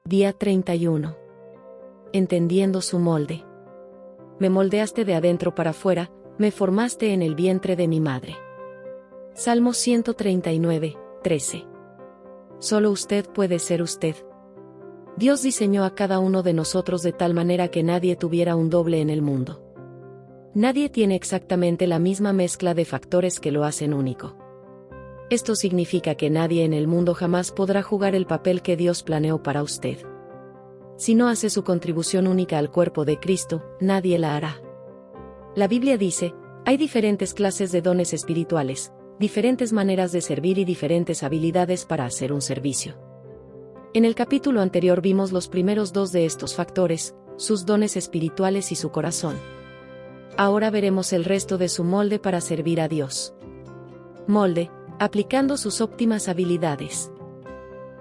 Día 31. Entendiendo su molde. Me moldeaste de adentro para afuera, me formaste en el vientre de mi madre. Salmo 139, 13. Solo usted puede ser usted. Dios diseñó a cada uno de nosotros de tal manera que nadie tuviera un doble en el mundo. Nadie tiene exactamente la misma mezcla de factores que lo hacen único. Esto significa que nadie en el mundo jamás podrá jugar el papel que Dios planeó para usted. Si no hace su contribución única al cuerpo de Cristo, nadie la hará. La Biblia dice, hay diferentes clases de dones espirituales, diferentes maneras de servir y diferentes habilidades para hacer un servicio. En el capítulo anterior vimos los primeros dos de estos factores, sus dones espirituales y su corazón. Ahora veremos el resto de su molde para servir a Dios. Molde, aplicando sus óptimas habilidades.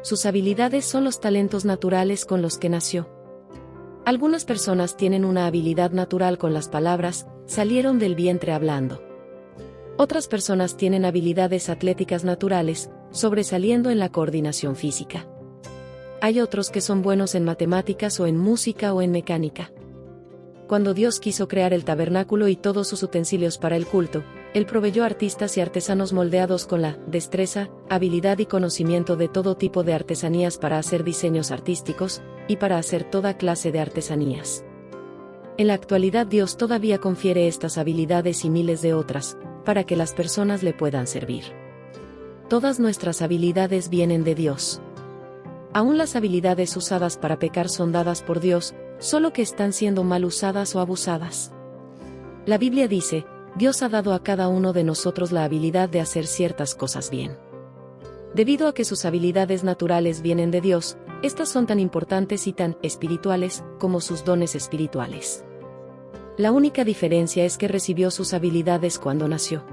Sus habilidades son los talentos naturales con los que nació. Algunas personas tienen una habilidad natural con las palabras, salieron del vientre hablando. Otras personas tienen habilidades atléticas naturales, sobresaliendo en la coordinación física. Hay otros que son buenos en matemáticas o en música o en mecánica. Cuando Dios quiso crear el tabernáculo y todos sus utensilios para el culto, Él proveyó artistas y artesanos moldeados con la destreza, habilidad y conocimiento de todo tipo de artesanías para hacer diseños artísticos, y para hacer toda clase de artesanías. En la actualidad Dios todavía confiere estas habilidades y miles de otras, para que las personas le puedan servir. Todas nuestras habilidades vienen de Dios. Aún las habilidades usadas para pecar son dadas por Dios, solo que están siendo mal usadas o abusadas. La Biblia dice, Dios ha dado a cada uno de nosotros la habilidad de hacer ciertas cosas bien. Debido a que sus habilidades naturales vienen de Dios, estas son tan importantes y tan espirituales como sus dones espirituales. La única diferencia es que recibió sus habilidades cuando nació.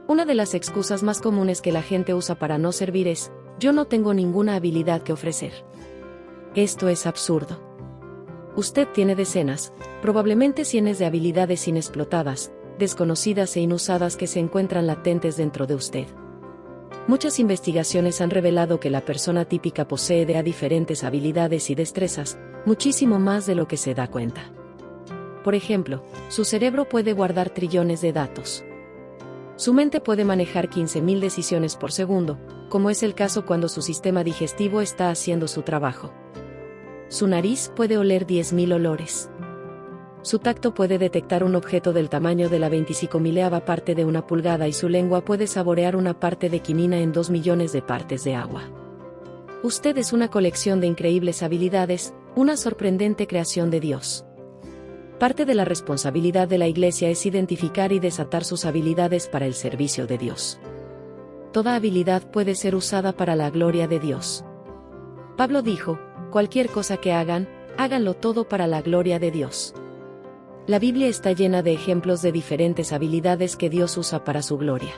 Una de las excusas más comunes que la gente usa para no servir es, yo no tengo ninguna habilidad que ofrecer. Esto es absurdo. Usted tiene decenas, probablemente cientos de habilidades inexplotadas, desconocidas e inusadas que se encuentran latentes dentro de usted. Muchas investigaciones han revelado que la persona típica posee diferentes habilidades y destrezas, muchísimo más de lo que se da cuenta. Por ejemplo, su cerebro puede guardar trillones de datos. Su mente puede manejar 15.000 decisiones por segundo, como es el caso cuando su sistema digestivo está haciendo su trabajo. Su nariz puede oler 10.000 olores. Su tacto puede detectar un objeto del tamaño de la 25.000ª parte de una pulgada y su lengua puede saborear una parte de quinina en 2 millones de partes de agua. Usted es una colección de increíbles habilidades, una sorprendente creación de Dios. Parte de la responsabilidad de la Iglesia es identificar y desatar sus habilidades para el servicio de Dios. Toda habilidad puede ser usada para la gloria de Dios. Pablo dijo, cualquier cosa que hagan, háganlo todo para la gloria de Dios. La Biblia está llena de ejemplos de diferentes habilidades que Dios usa para su gloria.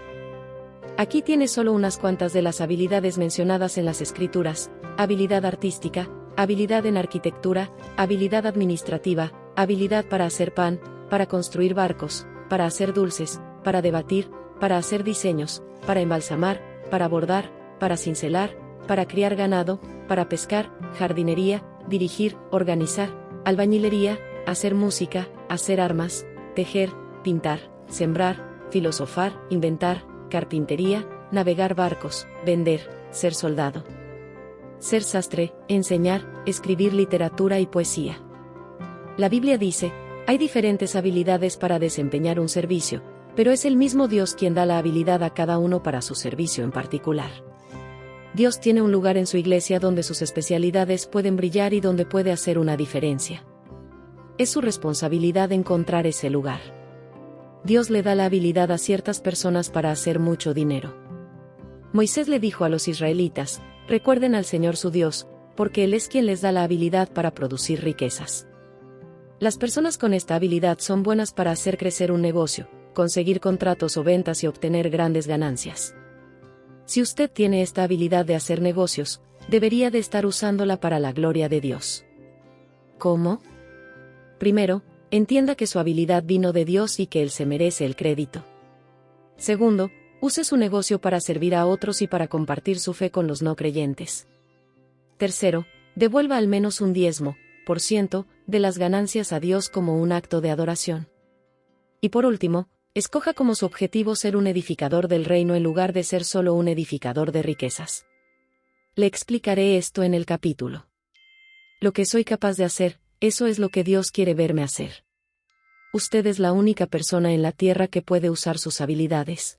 Aquí tiene solo unas cuantas de las habilidades mencionadas en las Escrituras: habilidad artística, habilidad en arquitectura, habilidad administrativa, habilidad para hacer pan, para construir barcos, para hacer dulces, para debatir, para hacer diseños, para embalsamar, para bordar, para cincelar, para criar ganado, para pescar, jardinería, dirigir, organizar, albañilería, hacer música, hacer armas, tejer, pintar, sembrar, filosofar, inventar, carpintería, navegar barcos, vender, ser soldado, ser sastre, enseñar, escribir literatura y poesía. La Biblia dice, hay diferentes habilidades para desempeñar un servicio, pero es el mismo Dios quien da la habilidad a cada uno para su servicio en particular. Dios tiene un lugar en su iglesia donde sus especialidades pueden brillar y donde puede hacer una diferencia. Es su responsabilidad encontrar ese lugar. Dios le da la habilidad a ciertas personas para hacer mucho dinero. Moisés le dijo a los israelitas, recuerden al Señor su Dios, porque Él es quien les da la habilidad para producir riquezas. Las personas con esta habilidad son buenas para hacer crecer un negocio, conseguir contratos o ventas y obtener grandes ganancias. Si usted tiene esta habilidad de hacer negocios, debería de estar usándola para la gloria de Dios. ¿Cómo? Primero, entienda que su habilidad vino de Dios y que Él se merece el crédito. Segundo, use su negocio para servir a otros y para compartir su fe con los no creyentes. Tercero, devuelva al menos un 10% de las ganancias a Dios como un acto de adoración. Y por último, escoja como su objetivo ser un edificador del reino en lugar de ser solo un edificador de riquezas. Le explicaré esto en el capítulo. Lo que soy capaz de hacer, eso es lo que Dios quiere verme hacer. Usted es la única persona en la tierra que puede usar sus habilidades.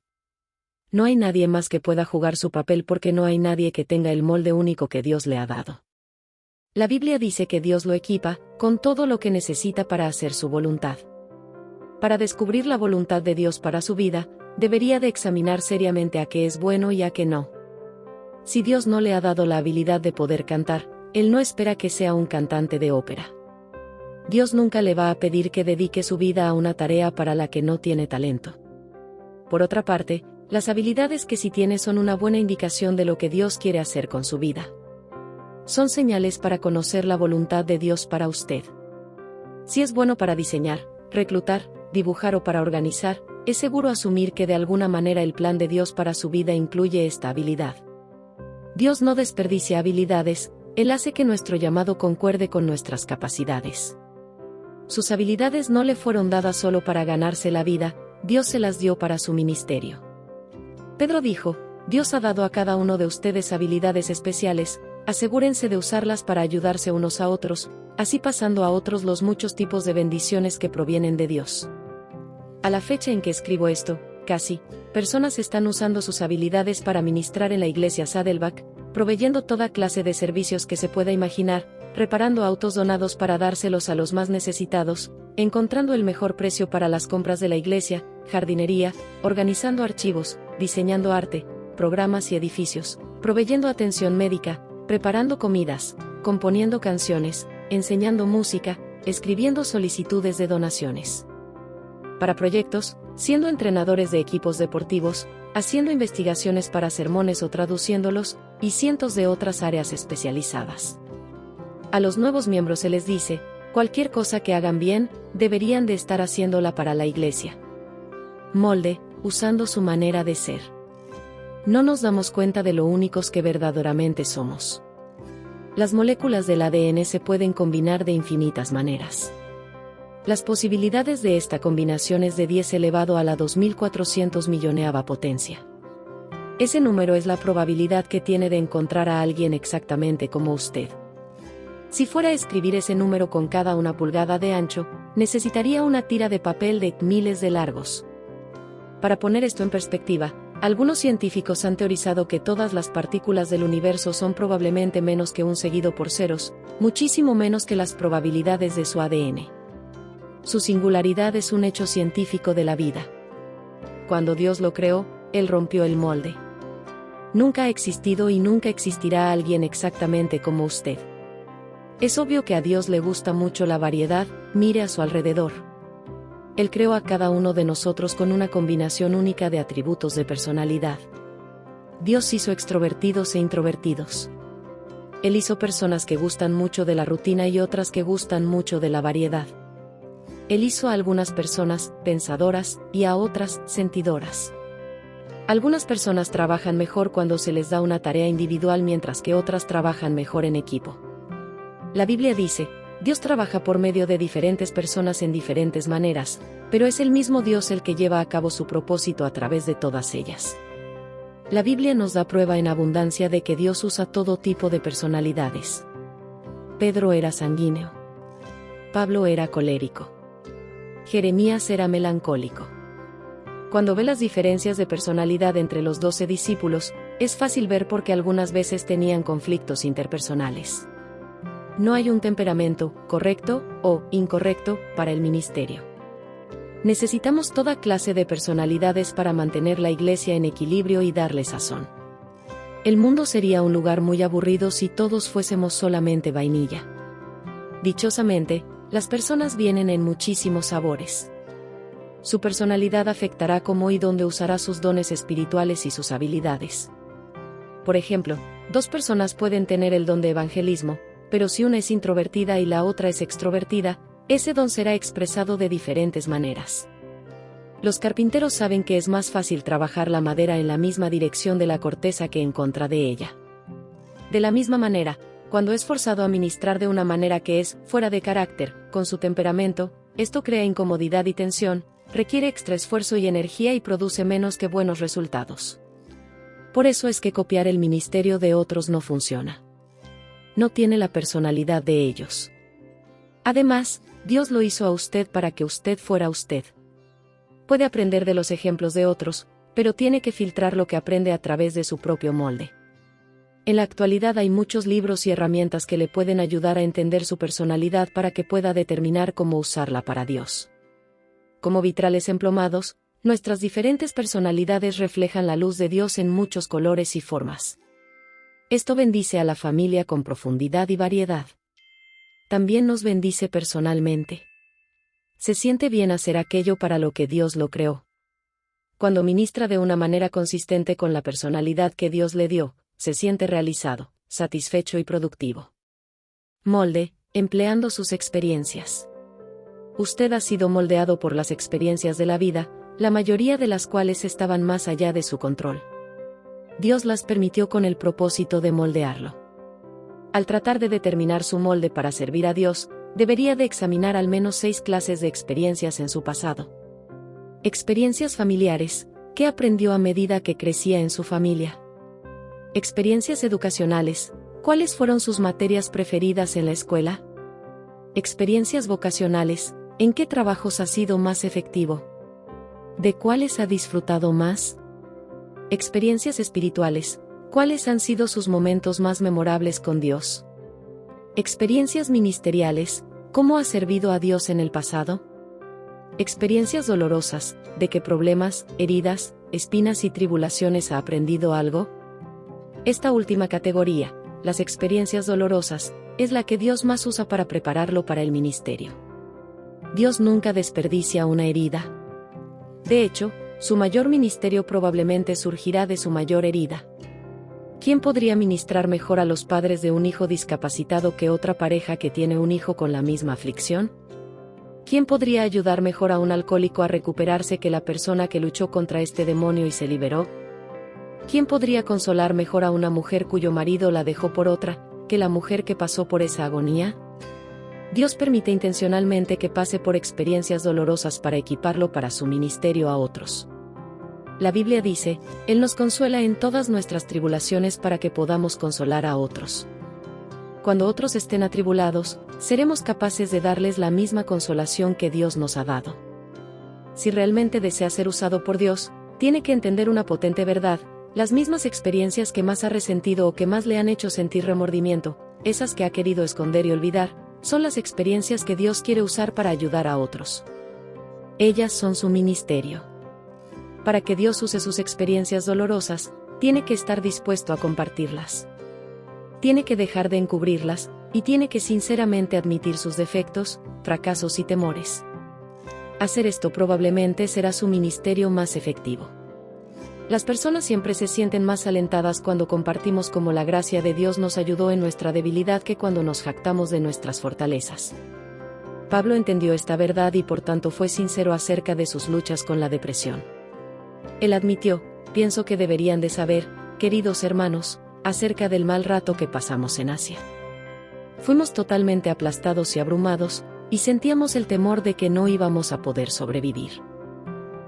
No hay nadie más que pueda jugar su papel porque no hay nadie que tenga el molde único que Dios le ha dado. La Biblia dice que Dios lo equipa con todo lo que necesita para hacer su voluntad. Para descubrir la voluntad de Dios para su vida, debería de examinar seriamente a qué es bueno y a qué no. Si Dios no le ha dado la habilidad de poder cantar, Él no espera que sea un cantante de ópera. Dios nunca le va a pedir que dedique su vida a una tarea para la que no tiene talento. Por otra parte, las habilidades que sí tiene son una buena indicación de lo que Dios quiere hacer con su vida. Son señales para conocer la voluntad de Dios para usted. Si es bueno para diseñar, reclutar, dibujar o para organizar, es seguro asumir que de alguna manera el plan de Dios para su vida incluye esta habilidad. Dios no desperdicia habilidades, Él hace que nuestro llamado concuerde con nuestras capacidades. Sus habilidades no le fueron dadas solo para ganarse la vida, Dios se las dio para su ministerio. Pedro dijo, Dios ha dado a cada uno de ustedes habilidades especiales, asegúrense de usarlas para ayudarse unos a otros, así pasando a otros los muchos tipos de bendiciones que provienen de Dios. A la fecha en que escribo esto, casi, personas están usando sus habilidades para ministrar en la iglesia Saddleback, proveyendo toda clase de servicios que se pueda imaginar, reparando autos donados para dárselos a los más necesitados, encontrando el mejor precio para las compras de la iglesia, jardinería, organizando archivos, diseñando arte, programas y edificios, proveyendo atención médica, preparando comidas, componiendo canciones, enseñando música, escribiendo solicitudes de donaciones para proyectos, siendo entrenadores de equipos deportivos, haciendo investigaciones para sermones o traduciéndolos, y cientos de otras áreas especializadas. A los nuevos miembros se les dice, cualquier cosa que hagan bien, deberían de estar haciéndola para la iglesia. Molde, usando su manera de ser. No nos damos cuenta de lo únicos que verdaderamente somos. Las moléculas del ADN se pueden combinar de infinitas maneras. Las posibilidades de esta combinación es de 10 elevado a la 2400 milloneava potencia. Ese número es la probabilidad que tiene de encontrar a alguien exactamente como usted. Si fuera a escribir ese número con cada 1 pulgada de ancho, necesitaría una tira de papel de miles de largos. Para poner esto en perspectiva, algunos científicos han teorizado que todas las partículas del universo son probablemente menos que 1 seguido por ceros, muchísimo menos que las probabilidades de su ADN. Su singularidad es un hecho científico de la vida. Cuando Dios lo creó, Él rompió el molde. Nunca ha existido y nunca existirá alguien exactamente como usted. Es obvio que a Dios le gusta mucho la variedad, mire a su alrededor. Él creó a cada uno de nosotros con una combinación única de atributos de personalidad. Dios hizo extrovertidos e introvertidos. Él hizo personas que gustan mucho de la rutina y otras que gustan mucho de la variedad. Él hizo a algunas personas pensadoras y a otras sentidoras. Algunas personas trabajan mejor cuando se les da una tarea individual mientras que otras trabajan mejor en equipo. La Biblia dice, Dios trabaja por medio de diferentes personas en diferentes maneras, pero es el mismo Dios el que lleva a cabo su propósito a través de todas ellas. La Biblia nos da prueba en abundancia de que Dios usa todo tipo de personalidades. Pedro era sanguíneo. Pablo era colérico. Jeremías era melancólico. Cuando ve las diferencias de personalidad entre los 12 discípulos, es fácil ver por qué algunas veces tenían conflictos interpersonales. No hay un temperamento correcto o incorrecto para el ministerio. Necesitamos toda clase de personalidades para mantener la iglesia en equilibrio y darle sazón. El mundo sería un lugar muy aburrido si todos fuésemos solamente vainilla. Dichosamente, las personas vienen en muchísimos sabores. Su personalidad afectará cómo y dónde usará sus dones espirituales y sus habilidades. Por ejemplo, 2 personas pueden tener el don de evangelismo, pero si una es introvertida y la otra es extrovertida, ese don será expresado de diferentes maneras. Los carpinteros saben que es más fácil trabajar la madera en la misma dirección de la corteza que en contra de ella. De la misma manera, Cuando es forzado a ministrar de una manera que es fuera de carácter, con su temperamento, esto crea incomodidad y tensión, requiere extra esfuerzo y energía y produce menos que buenos resultados. Por eso es que copiar el ministerio de otros no funciona. No tiene la personalidad de ellos. Además, Dios lo hizo a usted para que usted fuera usted. Puede aprender de los ejemplos de otros, pero tiene que filtrar lo que aprende a través de su propio molde. En la actualidad hay muchos libros y herramientas que le pueden ayudar a entender su personalidad para que pueda determinar cómo usarla para Dios. Como vitrales emplomados, nuestras diferentes personalidades reflejan la luz de Dios en muchos colores y formas. Esto bendice a la familia con profundidad y variedad. También nos bendice personalmente. Se siente bien hacer aquello para lo que Dios lo creó. Cuando ministra de una manera consistente con la personalidad que Dios le dio, se siente realizado, satisfecho y productivo. Molde, empleando sus experiencias. Usted ha sido moldeado por las experiencias de la vida, la mayoría de las cuales estaban más allá de su control. Dios las permitió con el propósito de moldearlo. Al tratar de determinar su molde para servir a Dios, debería de examinar al menos 6 clases de experiencias en su pasado. Experiencias familiares, ¿qué aprendió a medida que crecía en su familia? Experiencias educacionales, ¿cuáles fueron sus materias preferidas en la escuela? Experiencias vocacionales, ¿en qué trabajos ha sido más efectivo? ¿De cuáles ha disfrutado más? Experiencias espirituales, ¿cuáles han sido sus momentos más memorables con Dios? Experiencias ministeriales, ¿cómo ha servido a Dios en el pasado? Experiencias dolorosas, ¿de qué problemas, heridas, espinas y tribulaciones ha aprendido algo? Esta última categoría, las experiencias dolorosas, es la que Dios más usa para prepararlo para el ministerio. Dios nunca desperdicia una herida. De hecho, su mayor ministerio probablemente surgirá de su mayor herida. ¿Quién podría ministrar mejor a los padres de un hijo discapacitado que otra pareja que tiene un hijo con la misma aflicción? ¿Quién podría ayudar mejor a un alcohólico a recuperarse que la persona que luchó contra este demonio y se liberó? ¿Quién podría consolar mejor a una mujer cuyo marido la dejó por otra, que la mujer que pasó por esa agonía? Dios permite intencionalmente que pase por experiencias dolorosas para equiparlo para su ministerio a otros. La Biblia dice, Él nos consuela en todas nuestras tribulaciones para que podamos consolar a otros. Cuando otros estén atribulados, seremos capaces de darles la misma consolación que Dios nos ha dado. Si realmente desea ser usado por Dios, tiene que entender una potente verdad: las mismas experiencias que más ha resentido o que más le han hecho sentir remordimiento, esas que ha querido esconder y olvidar, son las experiencias que Dios quiere usar para ayudar a otros. Ellas son su ministerio. Para que Dios use sus experiencias dolorosas, tiene que estar dispuesto a compartirlas. Tiene que dejar de encubrirlas, y tiene que sinceramente admitir sus defectos, fracasos y temores. Hacer esto probablemente será su ministerio más efectivo. Las personas siempre se sienten más alentadas cuando compartimos cómo la gracia de Dios nos ayudó en nuestra debilidad que cuando nos jactamos de nuestras fortalezas. Pablo entendió esta verdad y por tanto fue sincero acerca de sus luchas con la depresión. Él admitió: pienso que deberían de saber, queridos hermanos, acerca del mal rato que pasamos en Asia. Fuimos totalmente aplastados y abrumados, y sentíamos el temor de que no íbamos a poder sobrevivir.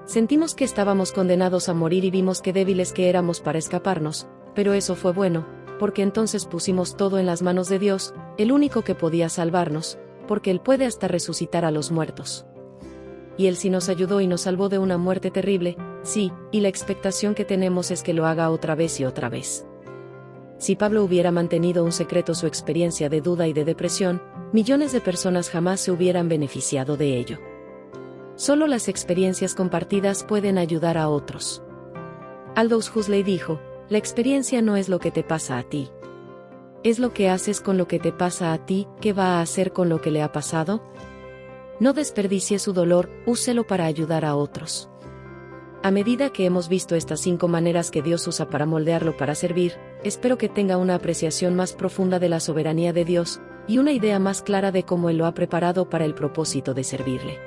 Sentimos que estábamos condenados a morir y vimos qué débiles que éramos para escaparnos, pero eso fue bueno, porque entonces pusimos todo en las manos de Dios, el único que podía salvarnos, porque Él puede hasta resucitar a los muertos. Y Él sí nos ayudó y nos salvó de una muerte terrible, sí, y la expectación que tenemos es que lo haga otra vez y otra vez. Si Pablo hubiera mantenido un secreto su experiencia de duda y de depresión, millones de personas jamás se hubieran beneficiado de ello. Solo las experiencias compartidas pueden ayudar a otros. Aldous Huxley dijo: la experiencia no es lo que te pasa a ti. Es lo que haces con lo que te pasa a ti. ¿Qué va a hacer con lo que le ha pasado? No desperdicie su dolor, úselo para ayudar a otros. A medida que hemos visto estas 5 maneras que Dios usa para moldearlo para servir, espero que tenga una apreciación más profunda de la soberanía de Dios, y una idea más clara de cómo Él lo ha preparado para el propósito de servirle.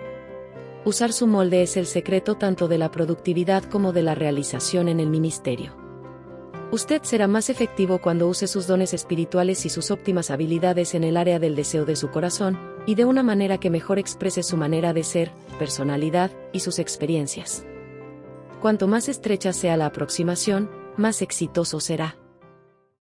Usar su molde es el secreto tanto de la productividad como de la realización en el ministerio. Usted será más efectivo cuando use sus dones espirituales y sus óptimas habilidades en el área del deseo de su corazón, y de una manera que mejor exprese su manera de ser, personalidad y sus experiencias. Cuanto más estrecha sea la aproximación, más exitoso será.